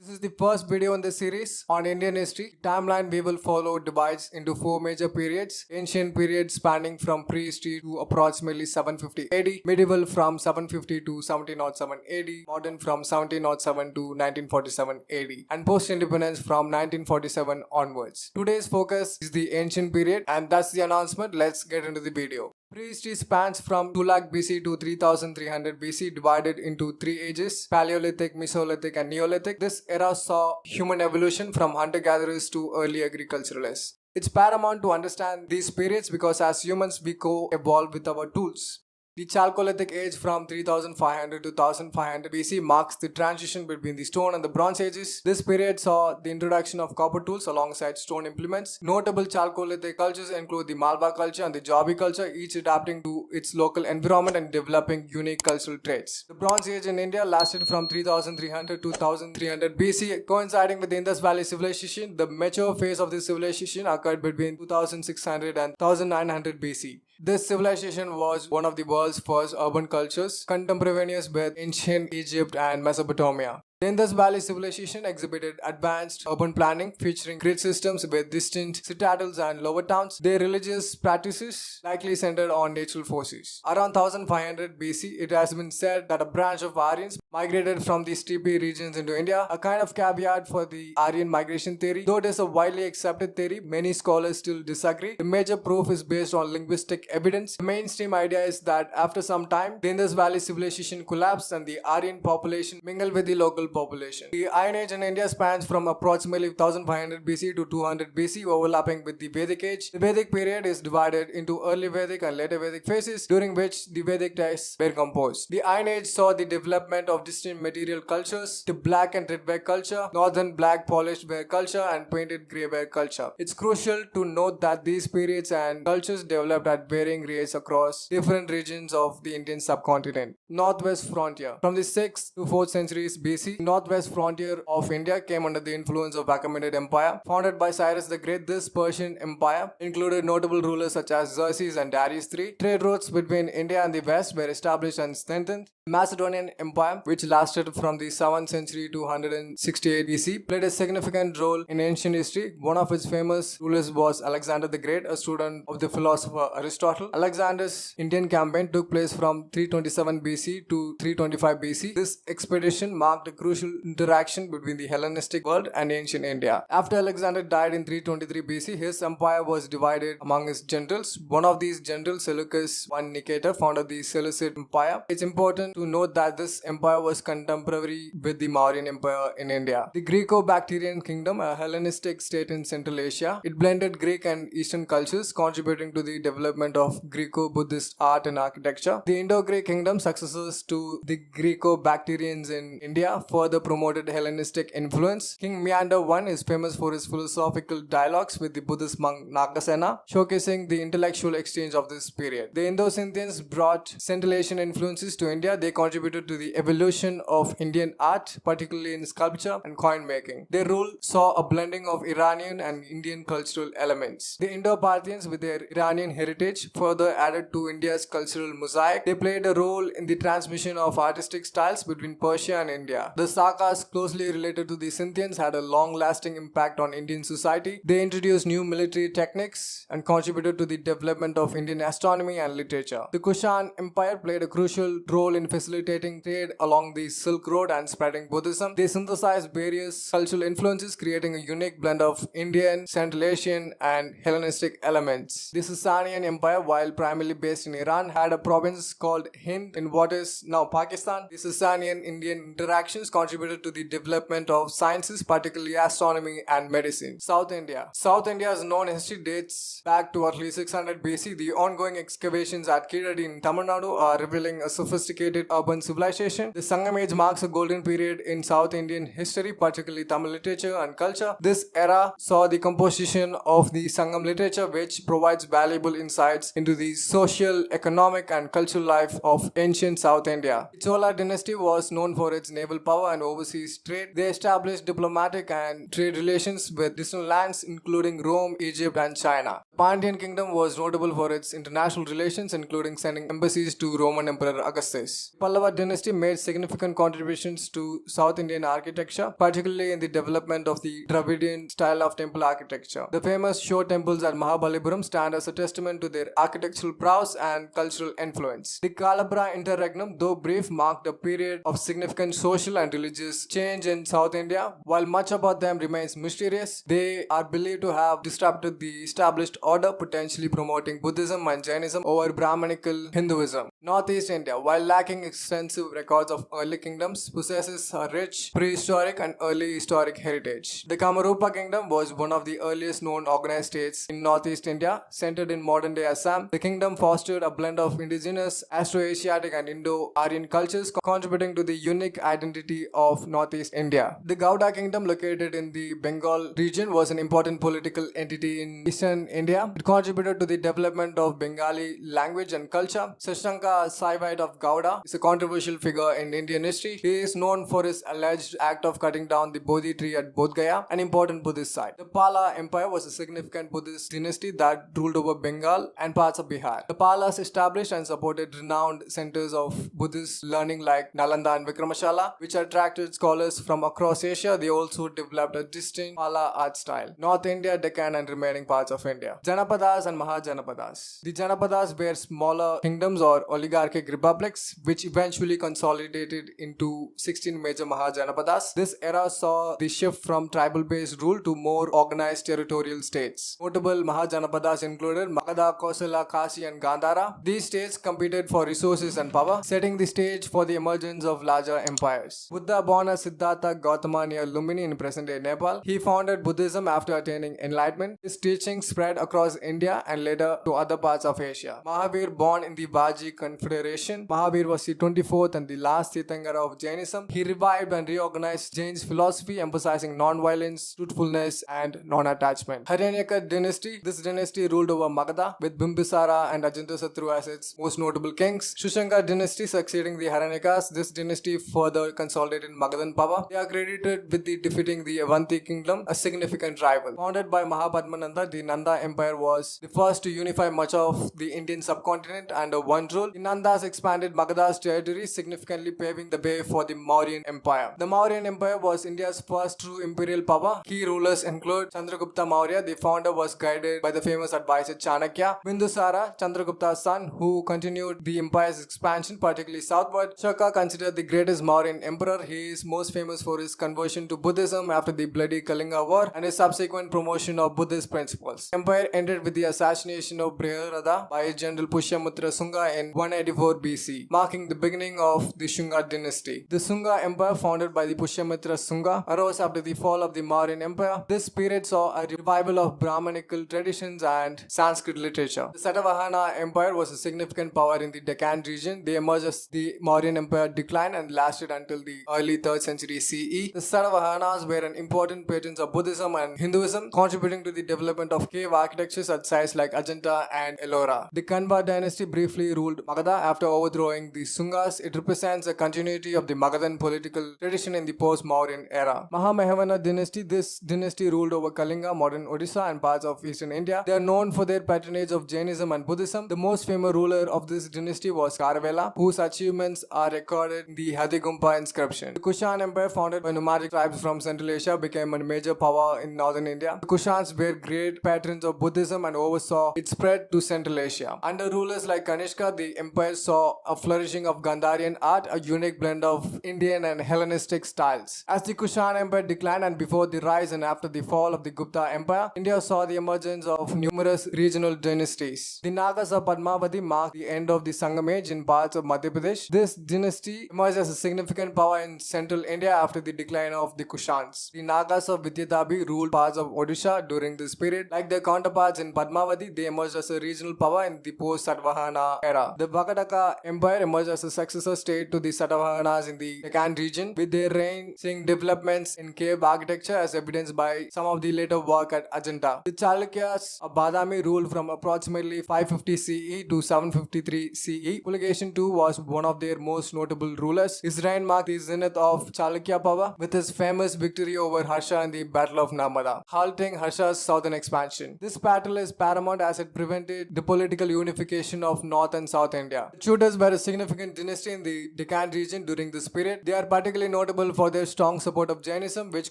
This is the first video in the series on Indian history. Timeline we will follow divides into four major periods. Ancient period spanning from prehistory to approximately 750 AD, medieval from 750 to 1707 AD, modern from 1707 to 1947 AD, and post-independence from 1947 onwards. Today's focus is the ancient period, and that's the announcement. Let's get into the video. Prehistory spans from 2 lakh BC to 3300 BC, divided into three ages: Paleolithic, Mesolithic, and Neolithic. This era saw human evolution from hunter-gatherers to early agriculturalists. It's paramount to understand these periods because as humans we co-evolve with our tools. The Chalcolithic age from 3500 to 1500 BC marks the transition between the stone and the bronze ages. This period saw the introduction of copper tools alongside stone implements. Notable Chalcolithic cultures include the Malva culture and the Jobi culture, each adapting to its local environment and developing unique cultural traits. The Bronze Age in India lasted from 3300 to 1300 BC, coinciding with the Indus Valley Civilization. The mature phase of this civilization occurred between 2600 and 1900 BC. This civilization was one of the world's first urban cultures, contemporaneous with ancient Egypt and Mesopotamia. The Indus Valley Civilization exhibited advanced urban planning featuring grid systems with distinct citadels and lower towns. Their religious practices likely centered on natural forces. Around 1500 BC, it has been said that a branch of Aryans migrated from the steppe regions into India, a kind of caveat for the Aryan migration theory. Though it is a widely accepted theory, many scholars still disagree. The major proof is based on linguistic evidence. The mainstream idea is that after some time, the Indus Valley Civilization collapsed and the Aryan population mingled with the local population. The Iron Age in India spans from approximately 1500 BC to 200 BC, overlapping with the Vedic Age. The Vedic period is divided into early Vedic and later Vedic phases, during which the Vedic texts were composed. The Iron Age saw the development of distinct material cultures: the black and red ware culture, northern black polished ware culture, and painted grey ware culture. It's crucial to note that these periods and cultures developed at varying rates across different regions of the Indian subcontinent. Northwest frontier. From the 6th to 4th centuries BC, northwest frontier of India came under the influence of Achaemenid Empire. Founded by Cyrus the Great, this Persian empire included notable rulers such as Xerxes and Darius III. Trade routes between India and the West were established and strengthened. The Macedonian Empire, which lasted from the 7th century to 168 BC, played a significant role in ancient history. One of its famous rulers was Alexander the Great, a student of the philosopher Aristotle. Alexander's Indian campaign took place from 327 BC to 325 BC. This expedition marked a crucial interaction between the Hellenistic world and ancient India. After Alexander died in 323 BC, his empire was divided among his generals. One of these generals, Seleucus I Nicator, founded the Seleucid Empire. It's important to note that this empire was contemporary with the Mauryan Empire in India. The Greco-Bactrian Kingdom, a Hellenistic state in Central Asia, it blended Greek and Eastern cultures, contributing to the development of Greco-Buddhist art and architecture. The Indo-Greek Kingdom, successors to the Greco-Bactrians in India, further promoted Hellenistic influence. King Meander I is famous for his philosophical dialogues with the Buddhist monk Nagasena, showcasing the intellectual exchange of this period. The Indo-Scythians brought Central Asian influences to India. They contributed to the evolution of Indian art, particularly in sculpture and coin making. Their rule saw a blending of Iranian and Indian cultural elements. The Indo-Parthians, with their Iranian heritage, further added to India's cultural mosaic. They played a role in the transmission of artistic styles between Persia and India. The Sakas, closely related to the Scythians, had a long-lasting impact on Indian society. They introduced new military techniques and contributed to the development of Indian astronomy and literature. The Kushan Empire played a crucial role in facilitating trade along the Silk Road and spreading Buddhism. They synthesized various cultural influences, creating a unique blend of Indian, Central Asian, and Hellenistic elements. The Sasanian Empire, while primarily based in Iran, had a province called Hind in what is now Pakistan. The Sasanian-Indian interactions contributed to the development of sciences, particularly astronomy and medicine. South India. South India's known history dates back to at least 600 BC. The ongoing excavations at Kiradi in Tamil Nadu are revealing a sophisticated urban civilization. The Sangam age marks a golden period in South Indian history, particularly Tamil literature and culture. This era saw the composition of the Sangam literature, which provides valuable insights into the social, economic, and cultural life of ancient South India. The Chola dynasty was known for its naval power and overseas trade. They established diplomatic and trade relations with distant lands, including Rome, Egypt, and China. The Pandyan kingdom was notable for its international relations, including sending embassies to Roman Emperor Augustus. Pallava dynasty made significant contributions to South Indian architecture, particularly in the development of the Dravidian style of temple architecture. The famous Shore temples at Mahabalipuram stand as a testament to their architectural prowess and cultural influence. The Kalabhra interregnum, though brief, marked a period of significant social and religious change in South India. While much about them remains mysterious, they are believed to have disrupted the established order, potentially promoting Buddhism and Jainism over Brahmanical Hinduism. Northeast India, while lacking extensive records of early kingdoms, possesses a rich prehistoric and early historic heritage. The Kamarupa kingdom was one of the earliest known organized states in Northeast India, centered in modern-day Assam. The kingdom fostered a blend of indigenous, Austroasiatic and Indo-Aryan cultures, contributing to the unique identity of Northeast India. The Gauda kingdom, located in the Bengal region, was an important political entity in eastern India. It contributed to the development of Bengali language and culture. Shashanka Saivite of Gauda is a controversial figure in Indian history. He is known for his alleged act of cutting down the Bodhi tree at Bodh Gaya, an important Buddhist site. The Pala Empire was a significant Buddhist dynasty that ruled over Bengal and parts of Bihar. The Palas established and supported renowned centers of Buddhist learning like Nalanda and Vikramashala, which attracted scholars from across Asia. They also developed a distinct Pala art style. North India, Deccan and remaining parts of India. Janapadas and Mahajanapadas. The Janapadas were smaller kingdoms or oligarchic republics which eventually consolidated into 16 major Mahajanapadas. This era saw the shift from tribal-based rule to more organized territorial states. Notable Mahajanapadas included Magadha, Kosala, Kashi and Gandhara. These states competed for resources and power, setting the stage for the emergence of larger empires. Buddha, born as Siddhartha Gautama near Lumbini in present-day Nepal, he founded Buddhism after attaining enlightenment. His teachings spread across India and later to other parts of Asia. Mahavir, born in the Vaji Confederation, Mahavir was the 24th and the last Tirthankara of Jainism. He revived and reorganized Jain's philosophy, emphasizing non-violence, truthfulness and non-attachment. Haranyaka dynasty. This dynasty ruled over Magadha, with Bimbisara and Ajatasattu as its most notable kings. Shushanka dynasty succeeding the Haranyakas. This dynasty further consolidated Magadhan power. They are credited with defeating the Avanti kingdom, a significant rival. Founded by Mahapadmananda, the Nanda Empire was the first to unify much of the Indian subcontinent under one rule. The Nandas expanded Magadha's territory, significantly paving the way for the Mauryan Empire. The Mauryan Empire was India's first true imperial power. Key rulers include Chandragupta Maurya. The founder was guided by the famous advisor Chanakya. Bindusara, Chandragupta's son, who continued the empire's expansion, particularly southward. Shaka, considered the greatest Mauryan emperor. He is most famous for his conversion to Buddhism after the bloody Kalinga War and his subsequent promotion of Buddhist principles. Empire ended with the assassination of Brihadrada by General Pushyamutra Sunga in 184 BC, marking the beginning of the Shunga dynasty. The Sunga Empire, founded by the Pushyamitra Sunga, arose after the fall of the Mauryan Empire. This period saw a revival of Brahmanical traditions and Sanskrit literature. The Satavahana Empire was a significant power in the Deccan region. They emerged as the Mauryan Empire declined and lasted until the early 3rd century CE. The Satavahanas were an important patrons of Buddhism and Hinduism, contributing to the development of cave architectures at sites like Ajanta and Ellora. The Kanva dynasty briefly ruled Magadha after overthrowing the Sungas. It represents a continuity of the Magadhan political tradition in the post-Mauryan era. Mahamahevana dynasty. This dynasty ruled over Kalinga, modern Odisha and parts of eastern India. They are known for their patronage of Jainism and Buddhism. The most famous ruler of this dynasty was Kharavela, whose achievements are recorded in the Hathigumpa inscription. The Kushan Empire, founded by nomadic tribes from Central Asia, became a major power in northern India. The Kushans were great patrons of Buddhism and oversaw its spread to Central Asia. Under rulers like Kanishka, the empire saw a flourishing of Gandharian art, a unique blend of Indian and Hellenistic styles. As the Kushan Empire declined and before the rise and after the fall of the Gupta Empire, India saw the emergence of numerous regional dynasties. The Nagas of Padmavati marked the end of the Sangam age in parts of Madhya Pradesh. This dynasty emerged as a significant power in central India after the decline of the Kushans. The Nagas of Vidyadhabi ruled parts of Odisha during this period. Like their counterparts in Padmavati, they emerged as a regional power in the post-Satavahana era. The Vakataka Empire emerged as a successor state to the Satavahanas in the Deccan region, with their reign seeing developments in cave architecture as evidenced by some of the later work at Ajanta. The Chalukyas of Badami ruled from approximately 550 CE to 753 CE. Puligation II was one of their most notable rulers. His reign marked the zenith of Chalukya power with his famous victory over Harsha in the Battle of Narmada, halting Harsha's southern expansion. This battle is paramount as it prevented the political unification of North and South India. The Tudors were a significant significant dynasty in the Deccan region during this period. They are particularly notable for their strong support of Jainism, which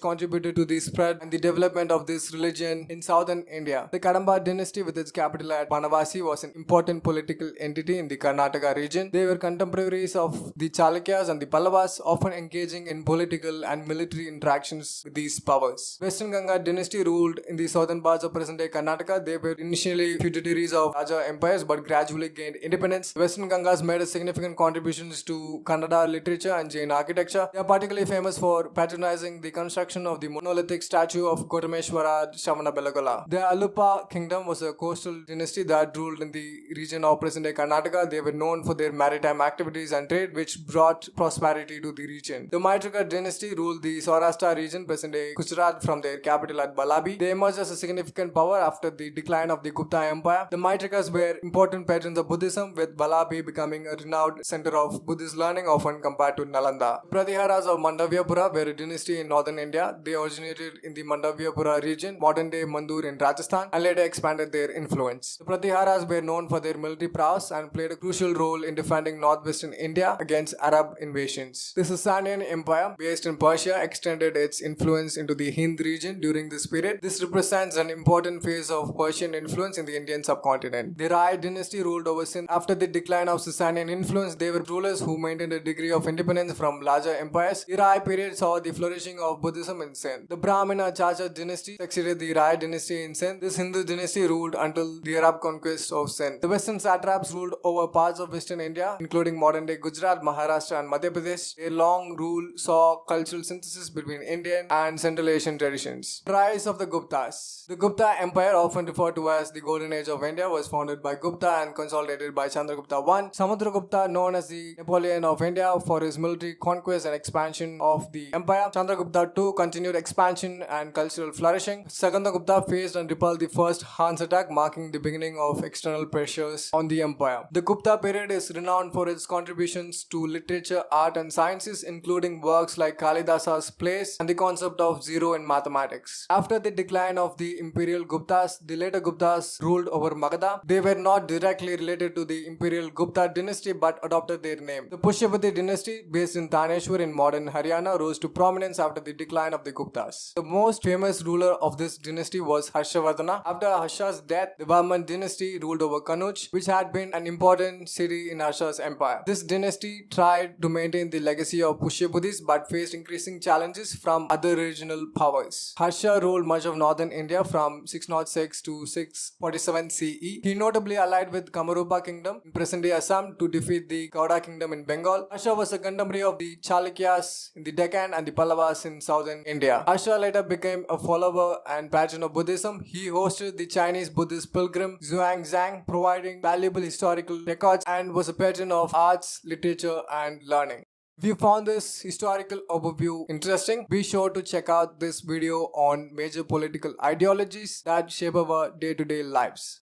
contributed to the spread and the development of this religion in southern India. The Kadamba dynasty, with its capital at Banavasi, was an important political entity in the Karnataka region. They were contemporaries of the Chalukyas and the Pallavas, often engaging in political and military interactions with these powers. Western Ganga dynasty ruled in the southern parts of present-day Karnataka. They were initially feudatories of Raja empires but gradually gained independence. Western Gangas made a significant contributions to Kannada literature and Jain architecture. They are particularly famous for patronizing the construction of the monolithic statue of Kotameshwara Shavanabelagola. The Alupa kingdom was a coastal dynasty that ruled in the region of present-day Karnataka. They were known for their maritime activities and trade, which brought prosperity to the region. The Maitraka dynasty ruled the Saurashtra region, present-day Gujarat, from their capital at Balabi. They emerged as a significant power after the decline of the Gupta Empire. The Maitrakas were important patrons of Buddhism, with Balabi becoming a renowned center of Buddhist learning, often compared to Nalanda. The Pratiharas of Mandavyapura were a dynasty in northern India. They originated in the Mandavyapura region, modern-day Mandur in Rajasthan, and later expanded their influence. The Pratiharas were known for their military prowess and played a crucial role in defending northwestern India against Arab invasions. The Sasanian Empire, based in Persia, extended its influence into the Hind region during this period. This represents an important phase of Persian influence in the Indian subcontinent. The Rai dynasty ruled over Sindh. After the decline of Sasanian influence, they were rulers who maintained a degree of independence from larger empires. The Rai period saw the flourishing of Buddhism in Sindh. The Brahmana Chacha dynasty succeeded the Rai dynasty in Sindh. This Hindu dynasty ruled until the Arab conquest of Sindh. The western satraps ruled over parts of western India, including modern-day Gujarat, Maharashtra, and Madhya Pradesh. Their long rule saw cultural synthesis between Indian and Central Asian traditions. Rise of the Guptas. The Gupta Empire, often referred to as the Golden Age of India, was founded by Gupta and consolidated by Chandragupta I. Samudragupta, known as the Napoleon of India for his military conquest and expansion of the empire. Chandragupta II continued expansion and cultural flourishing. Sakandagupta faced and repelled the first Han's attack, marking the beginning of external pressures on the empire. The Gupta period is renowned for its contributions to literature, art, and sciences, including works like Kalidasa's plays and the concept of zero in mathematics. After the decline of the imperial Guptas, the later Guptas ruled over Magadha. They were not directly related to the imperial Gupta dynasty but adopted their name. The Pushyapati dynasty, based in Taneshwar in modern Haryana, rose to prominence after the decline of the Guptas. The most famous ruler of this dynasty was Harshavardhana. After Harsha's death, the Varman dynasty ruled over Kanuj, which had been an important city in Harsha's empire. This dynasty tried to maintain the legacy of Pushyapatis but faced increasing challenges from other regional powers. Harsha ruled much of northern India from 606 to 647 CE. He notably allied with Kamarupa kingdom in present-day Assam to defeat the Gauda kingdom in Bengal. Harsha was a contemporary of the Chalukyas in the Deccan and the Pallavas in southern India. Harsha later became a follower and patron of Buddhism. He hosted the Chinese Buddhist pilgrim Zhuangzhang, providing valuable historical records, and was a patron of arts, literature, and learning. If you found this historical overview interesting, be sure to check out this video on major political ideologies that shape our day-to-day lives.